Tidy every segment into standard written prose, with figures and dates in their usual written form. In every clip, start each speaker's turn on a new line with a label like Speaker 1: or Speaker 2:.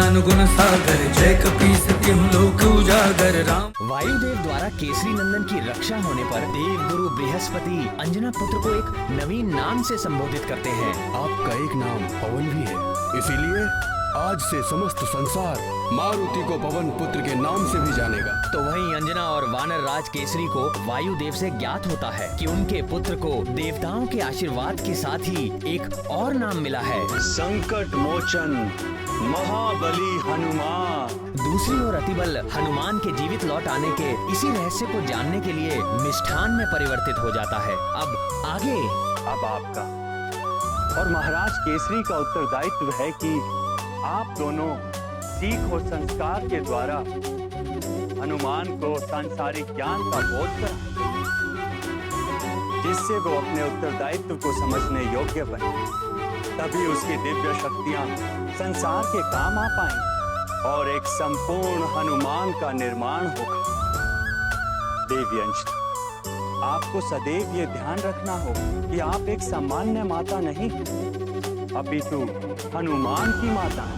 Speaker 1: ज्ञान गुण सागर, जय कपीस तिहुँ लोक उजागर। राम
Speaker 2: वायुदेव द्वारा केसरी नंदन की रक्षा होने पर देव गुरु बृहस्पति अंजना पुत्र को एक नवीन नाम से संबोधित करते हैं।
Speaker 3: आपका एक नाम पवन भी है, इसीलिए आज से समस्त संसार मारुति को पवन पुत्र के नाम से भी जानेगा।
Speaker 2: तो वहीं अंजना और वानर राज केसरी को वायुदेव से ज्ञात होता है कि उनके पुत्र को देवताओं के आशीर्वाद के साथ ही एक और नाम मिला है,
Speaker 4: संकट मोचन महाबली हनुमान।
Speaker 2: दूसरी ओर अतिबल हनुमान के जीवित लौट आने के इसी रहस्य को जानने के लिए मिष्ठान में परिवर्तित हो जाता है। अब आगे
Speaker 4: अब आपका और महाराज केसरी का उत्तरदायित्व है कि आप दोनों सीख और संस्कार के द्वारा हनुमान को सांसारिक ज्ञान का बोध कराएं, जिससे वो अपने उत्तरदायित्व को समझने योग्य बने। तभी उसकी दिव्य शक्तियां संसार के काम आ पाएंगी और एक संपूर्ण हनुमान का निर्माण होगा। देवी अंजना, आपको सदैव ये ध्यान रखना हो कि आप एक सामान्य माता नहीं, अपितु हनुमान की माता है।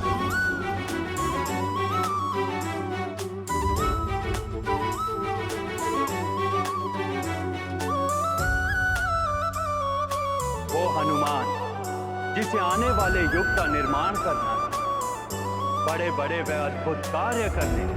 Speaker 4: वो हनुमान जिसे आने वाले युग का निर्माण करना है, बड़े बड़े व अद्भुत कार्य करने हैं।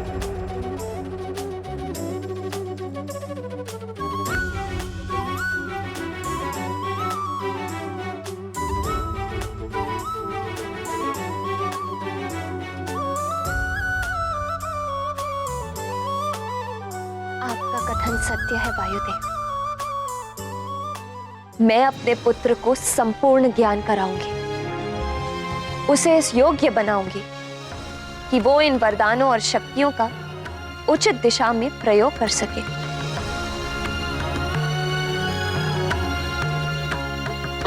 Speaker 5: आपका कथन सत्य है वायुदेव। मैं अपने पुत्र को संपूर्ण ज्ञान कराऊंगी, उसे इस योग्य बनाऊंगी कि वो इन वरदानों और शक्तियों का उचित दिशा में प्रयोग कर सके।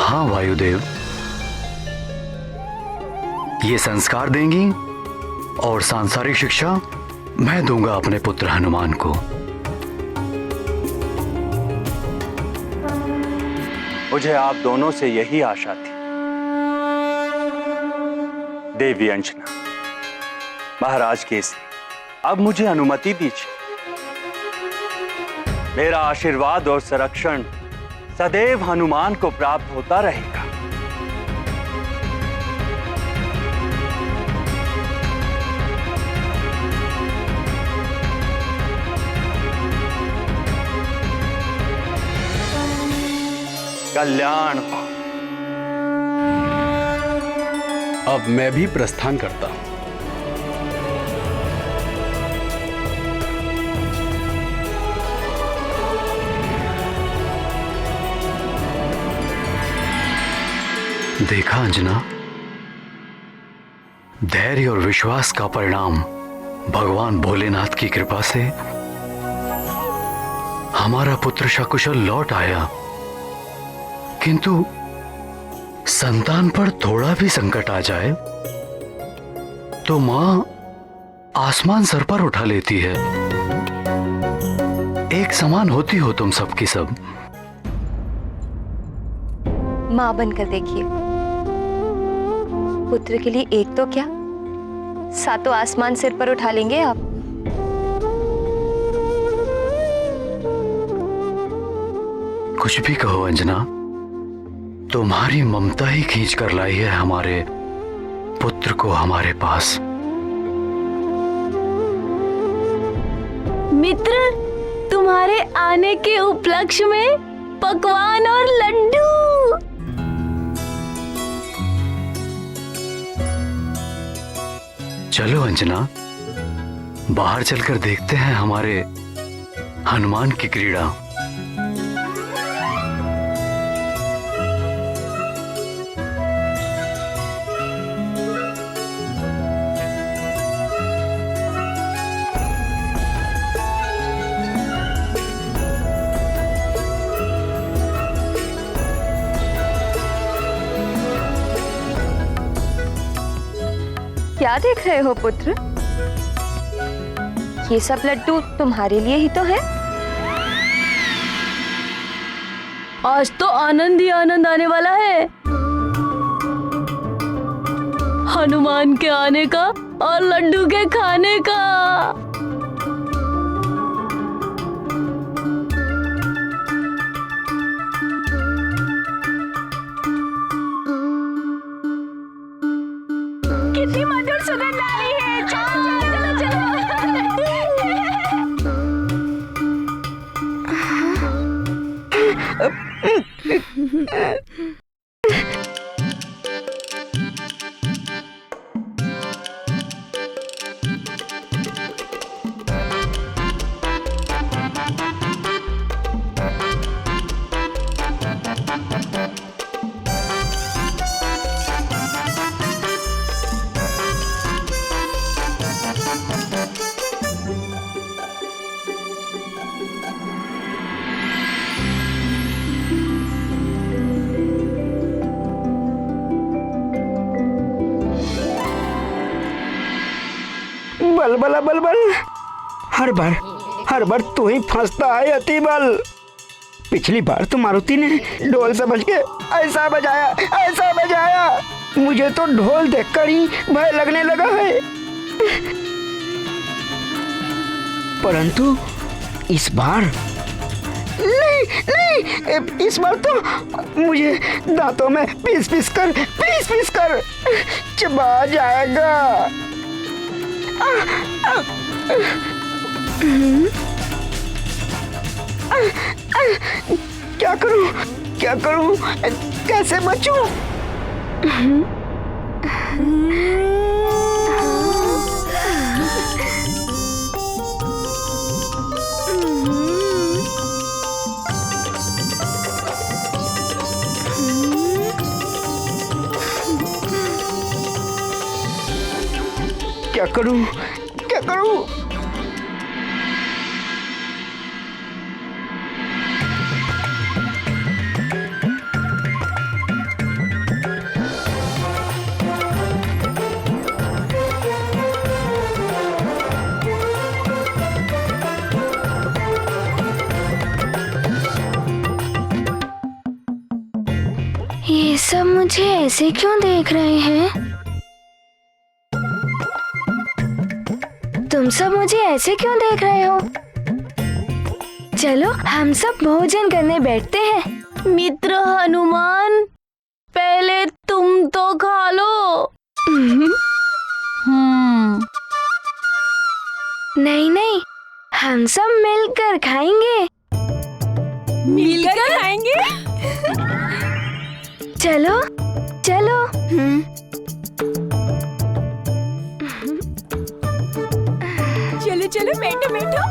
Speaker 6: हाँ वायुदेव, ये संस्कार देंगी और सांसारिक शिक्षा मैं दूंगा अपने पुत्र हनुमान को।
Speaker 4: मुझे आप दोनों से यही आशा थी। देवी अंजना, महाराज केसरी, अब मुझे अनुमति दीजिए। मेरा आशीर्वाद और संरक्षण सदैव हनुमान को प्राप्त होता रहेगा। कल्याण हो।
Speaker 3: अब मैं भी प्रस्थान करता हूं।
Speaker 6: देखा अंजना, धैर्य और विश्वास का परिणाम भगवान भोलेनाथ की कृपा से हमारा पुत्र सकुशल लौट आया, किंतु संतान पर थोड़ा भी संकट आ जाए तो मां आसमान सर पर उठा लेती है। एक समान होती हो तुम सबकी सब।
Speaker 5: मां बनकर देखिए, पुत्र के लिए एक तो क्या, सातों आसमान सिर पर उठा लेंगे आप।
Speaker 6: कुछ भी कहो अंजना, तुम्हारी ममता ही खींच कर लाई है हमारे पुत्र को हमारे पास।
Speaker 7: मित्र, तुम्हारे आने के उपलक्ष्य में पकवान और लड्डू।
Speaker 6: चलो अंजना, बाहर चलकर देखते हैं हमारे हनुमान की क्रीड़ा।
Speaker 5: क्या देख रहे हो पुत्र? ये सब लड्डू तुम्हारे लिए ही तो है।
Speaker 7: आज तो आनंद ही आनंद आने वाला है। हनुमान के आने का और लड्डू के खाने का। कितनी मधुर सुगंध आ रही है। चलो चलो चलो
Speaker 8: बल बल बल बल, हर बार तू ही फंसता है अति बल। पिछली बार तो मारुति ने ढोल समझ के ऐसा बजाया, मुझे तो ढोल देखकर ही भय लगने लगा है। परंतु इस बार नहीं, इस बार तो मुझे दांतों में पीस पीस कर चबा जाएगा। क्या करूं, कैसे बचूं? क्या करूं?
Speaker 7: ये सब मुझे ऐसे क्यों देख रहे हैं? तुम सब मुझे ऐसे क्यों देख रहे हो? चलो हम सब भोजन करने बैठते हैं। मित्र हनुमान, पहले तुम तो खा लो। नहीं, हम सब मिलकर खाएंगे। मिलकर खाएंगे? चलो चलो बैठो।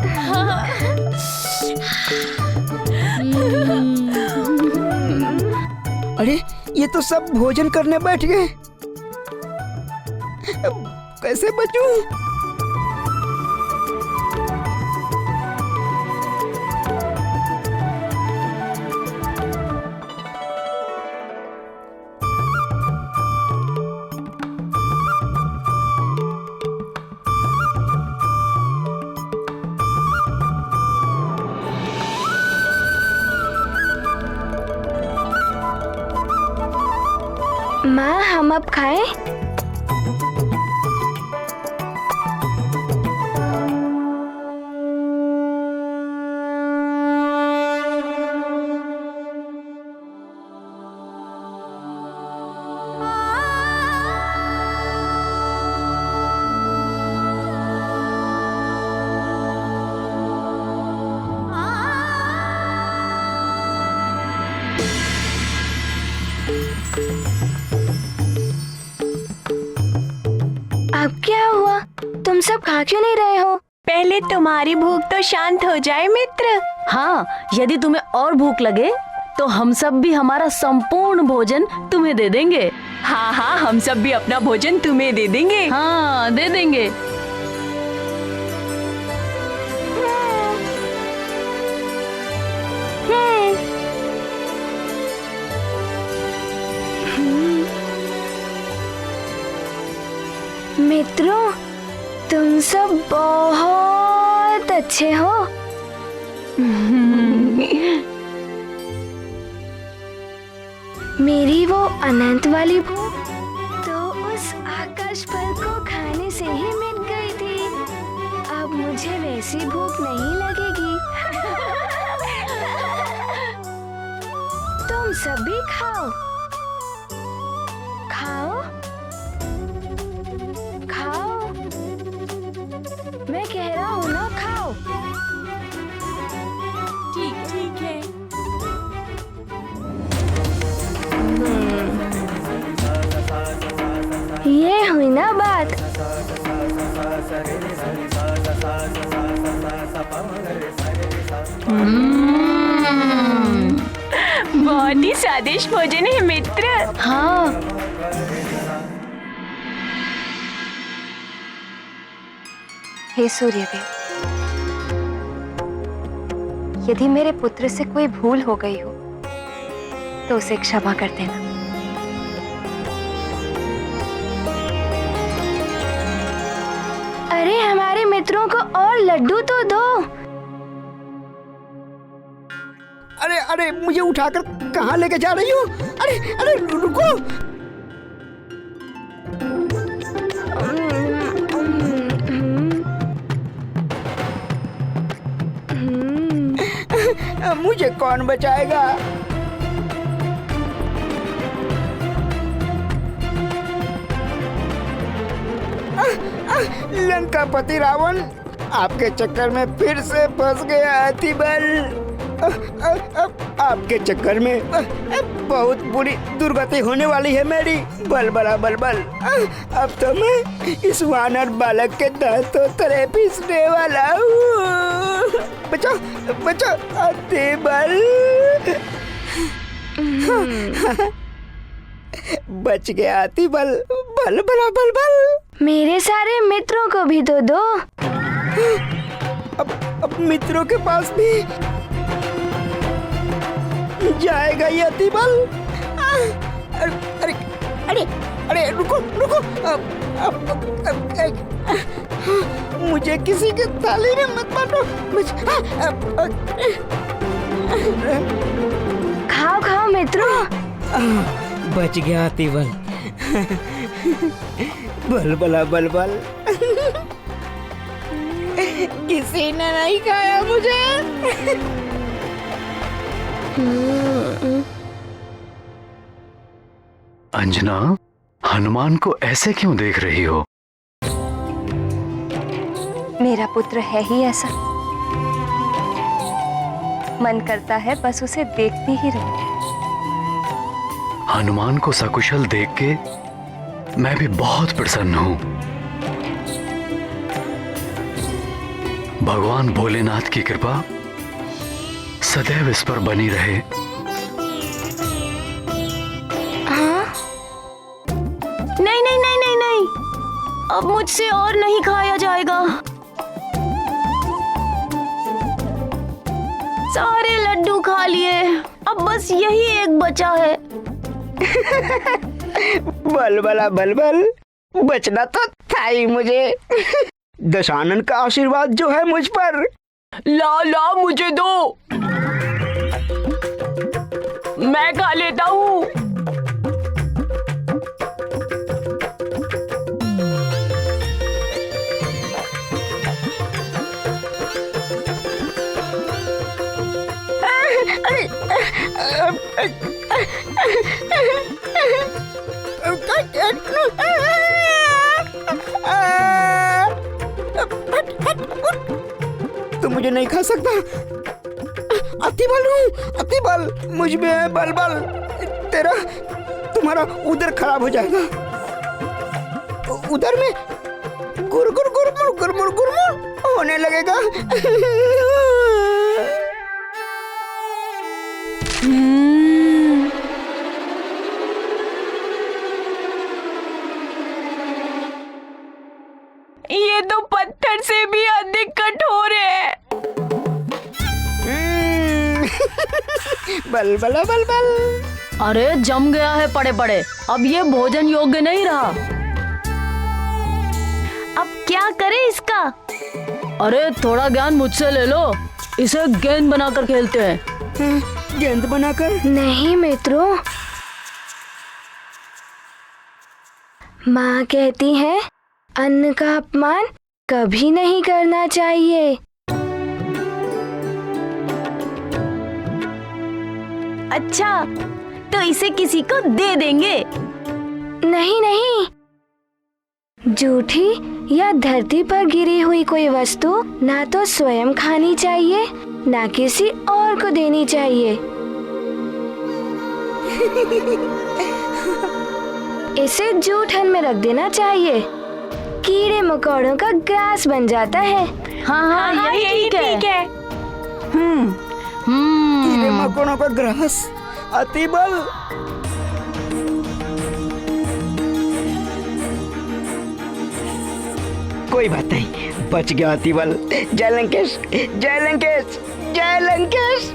Speaker 8: अरे ये तो सब भोजन करने बैठ गए, अब कैसे बचूं?
Speaker 7: माँ, हम अब खाएं? अब क्या हुआ? तुम सब खा क्यों नहीं रहे हो? पहले तुम्हारी भूख तो शांत हो जाए मित्र।
Speaker 9: हाँ, यदि तुम्हें और भूख लगे तो हम सब भी हमारा संपूर्ण भोजन तुम्हें दे देंगे।
Speaker 7: हाँ, हम सब भी अपना भोजन तुम्हें दे देंगे।
Speaker 9: हाँ, दे देंगे।
Speaker 7: मित्रों, तुम सब बहुत अच्छे हो। मेरी वो अनंत वाली भूख तो उस आका उस फल को खाने से ही मिट गई थी। अब मुझे वैसी भूख नहीं लगेगी। तुम सभी खाओ, खाओ, खाओ। मैं कह रहा हूँ ना, खाओ।
Speaker 9: ठीक है।
Speaker 7: ये हुई ना बात।
Speaker 5: बहुत ही स्वादिष्ट भोजन है मित्र।
Speaker 7: हाँ,
Speaker 5: हे सूर्यदेव, यदि मेरे पुत्र से कोई भूल हो गई हो तो उसे क्षमा कर देना।
Speaker 7: अरे हमारे मित्रों को और लड्डू तो दो।
Speaker 8: अरे अरे, मुझे उठाकर कहाँ लेके जा रही हो? अरे अरे, रुको। मुझे कौन बचाएगा? लंकापति रावण, आपके चक्कर में फिर से फंस गया अतिबल। आपके चक्कर में बहुत बुरी दुर्गति होने वाली है मेरी। बलबला बलबल, अब तो मैं इस वानर बालक के दांतों तले पीसने वाला हूँ। बचाओ बचाओ अतिबल। बच गया अतिबल। बलबला बलबल।
Speaker 7: मेरे सारे मित्रों को भी तो दो।
Speaker 8: अब मित्रों के पास भी जाएगा ये अतिबल। अरे अरे अरे, रुको रुको। मुझे किसी के थाली में मत मारो।
Speaker 7: खाओ खाओ मित्रों।
Speaker 8: बच गया अतिबल। बलबला बलबल। किसी ने नहीं खाया मुझे।
Speaker 6: अंजना, हनुमान को ऐसे क्यों देख रही हो?
Speaker 5: मेरा पुत्र है ही ऐसा, मन करता है बस उसे देखती ही रहूं।
Speaker 6: हनुमान को सकुशल देख के मैं भी बहुत प्रसन्न हूं। भगवान भोलेनाथ की कृपा सदैव इस पर बनी रहे।
Speaker 7: हाँ?
Speaker 9: नहीं नहीं नहीं नहीं नहीं, अब मुझसे और नहीं खाया जाएगा। सारे लड्डू खा लिए, अब बस यही एक बचा है।
Speaker 8: बलबला बलबल, बचना तो था ही मुझे। दशानन का आशीर्वाद जो है मुझ पर।
Speaker 9: ला ला, मुझे दो, मैं खा लेता हूँ।
Speaker 8: तू मुझे नहीं खा सकता। अतिबल हूँ, अतिबल मुझ में है बलबल। तुम्हारा उधर खराब हो जाएगा। उधर में गुर गुर गुरमुर गुरमुर गुरमुर होने लगेगा।
Speaker 9: ये तो पत्थर से भी अधिक कठोर है।
Speaker 8: बलबला बलबल।
Speaker 9: अरे जम गया है पड़े पड़े, अब ये भोजन योग्य नहीं रहा। अब क्या करें इसका? अरे थोड़ा ज्ञान मुझसे ले लो, इसे गेंद बनाकर खेलते हैं।
Speaker 8: गेंद बनाकर?
Speaker 7: नहीं मित्रों, माँ कहती है अन्न का अपमान कभी नहीं करना चाहिए।
Speaker 9: अच्छा, तो इसे किसी को दे देंगे?
Speaker 7: नहीं नहीं, जूठी या धरती पर गिरी हुई कोई वस्तु ना तो स्वयं खानी चाहिए ना किसी और को देनी चाहिए। इसे जूठन में रख देना चाहिए, कीड़े मकोड़ों का ग्रास बन जाता है।
Speaker 9: हाँ, यही ठीक है।
Speaker 8: कीड़े मकोड़ों का ग्रास, अतिबल। कोई बात नहीं, बच गया अतिबल। जय लंकेश, जय लंकेश, जय लंकेश,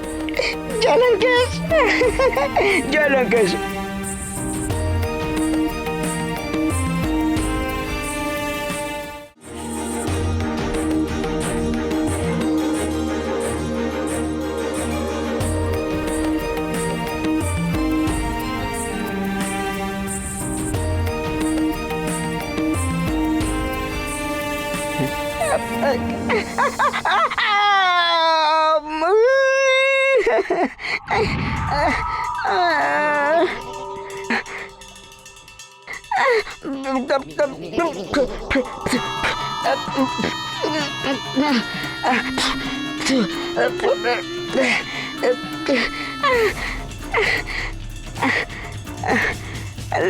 Speaker 8: जय लंकेश, जय लंकेश।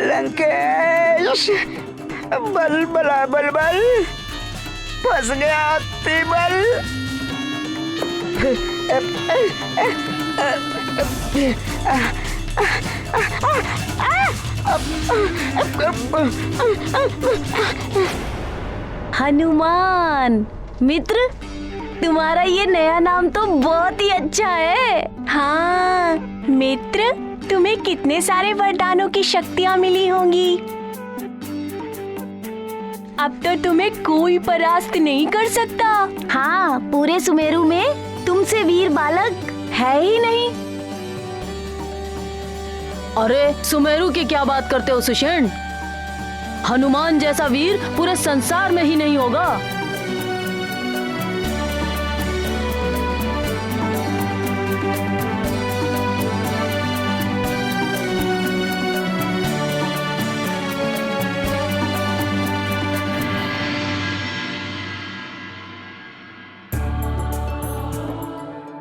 Speaker 8: लंकेश, बल बला बल बल, फंस गया अतिबल।
Speaker 9: हनुमान मित्र, तुम्हारा ये नया नाम तो बहुत ही अच्छा है।
Speaker 7: हाँ मित्र, तुम्हें कितने सारे वरदानों की शक्तियाँ मिली होंगी। अब तो तुम्हें कोई परास्त नहीं कर सकता।
Speaker 9: हाँ, पूरे सुमेरु में तुमसे वीर बालक है ही नहीं। अरे सुमेरु की क्या बात करते हो सुषेण? हनुमान जैसा वीर पूरे संसार में ही नहीं होगा।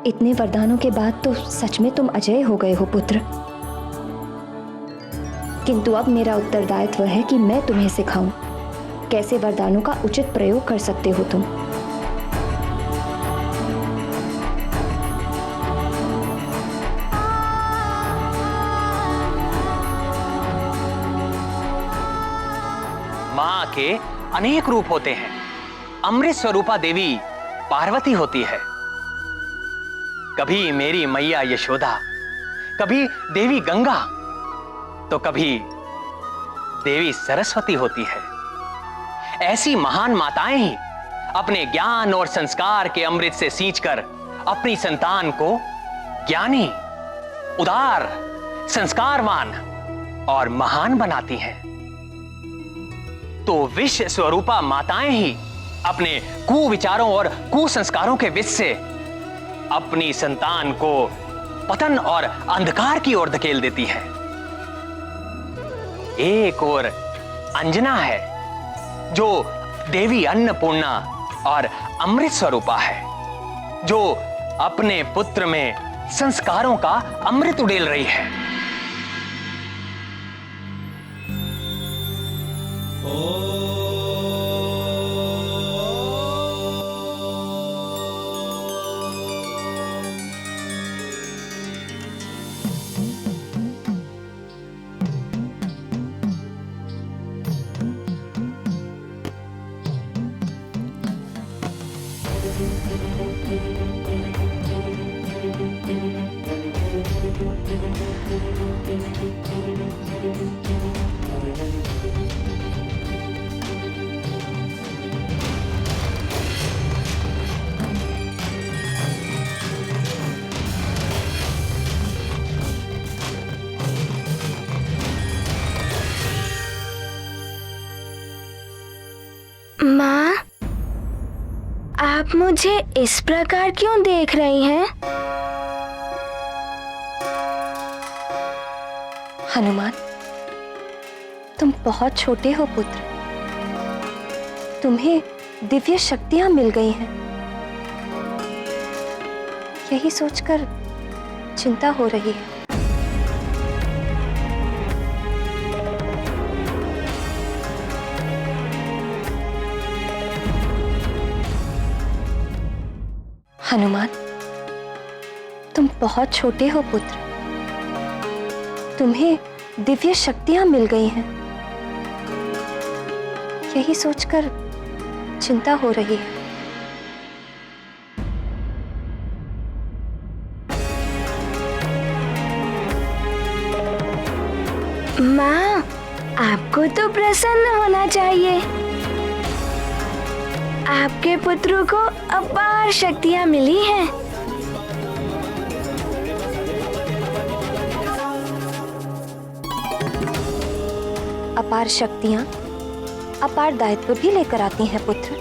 Speaker 5: इतने वरदानों के बाद तो सच में तुम अजय हो गए हो पुत्र। किंतु अब मेरा उत्तरदायित्व है कि मैं तुम्हें सिखाऊं कैसे वरदानों का उचित प्रयोग कर सकते हो तुम।
Speaker 2: माँ के अनेक रूप होते हैं। अमृत स्वरूपा देवी पार्वती होती है, कभी मेरी मैया यशोदा, कभी देवी गंगा, तो कभी देवी सरस्वती होती है। ऐसी महान माताएं ही अपने ज्ञान और संस्कार के अमृत से सींचकर अपनी संतान को ज्ञानी, उदार, संस्कारवान और महान बनाती हैं। तो विष स्वरूपा माताएं ही अपने कुविचारों और कुसंस्कारों के विष से अपनी संतान को पतन और अंधकार की ओर धकेल देती है। एक और अंजना है जो देवी अन्नपूर्णा और अमृत स्वरूपा है, जो अपने पुत्र में संस्कारों का अमृत उड़ेल रही है।
Speaker 7: माँ, आप मुझे इस प्रकार क्यों देख रही हैं?
Speaker 5: हनुमान, तुम बहुत छोटे हो पुत्र। तुम्हें दिव्य शक्तियां मिल गई हैं। यही सोचकर चिंता हो रही है। हनुमान, तुम बहुत छोटे हो पुत्र। तुम्हें दिव्य शक्तियां मिल गई हैं। यही सोचकर चिंता हो रही है।
Speaker 7: माँ, आपको तो प्रसन्न होना चाहिए। आपके पुत्र को अपार शक्तियां मिली हैं।
Speaker 5: अपार शक्तियां अपार दायित्व भी लेकर आती हैं पुत्र।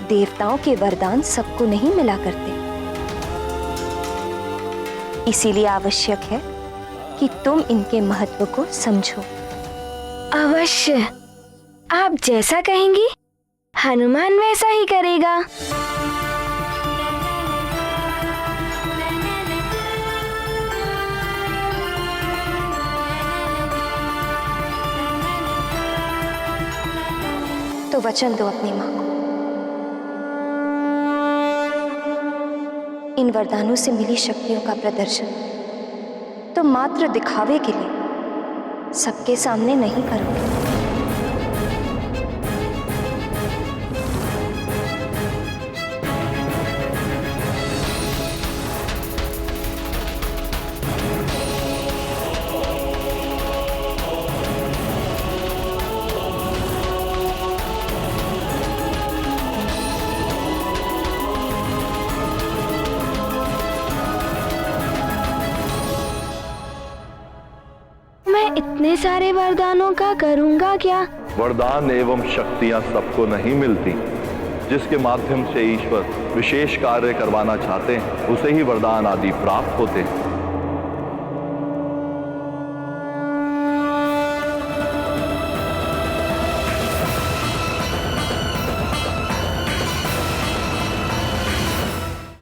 Speaker 5: देवताओं के वरदान सबको नहीं मिला करते। इसीलिए आवश्यक है कि तुम इनके महत्व को समझो।
Speaker 7: अवश्य, आप जैसा कहेंगी हनुमान वैसा ही करेगा।
Speaker 5: तो वचन दो अपनी मां को। इन वरदानों से मिली शक्तियों का प्रदर्शन तो मात्र दिखावे के लिए सबके सामने नहीं करोगे।
Speaker 7: इतने सारे वरदानों का करूंगा क्या?
Speaker 10: वरदान एवं शक्तियां सबको नहीं मिलती। जिसके माध्यम से ईश्वर विशेष कार्य करवाना चाहते हैं उसे ही वरदान आदि प्राप्त होते हैं।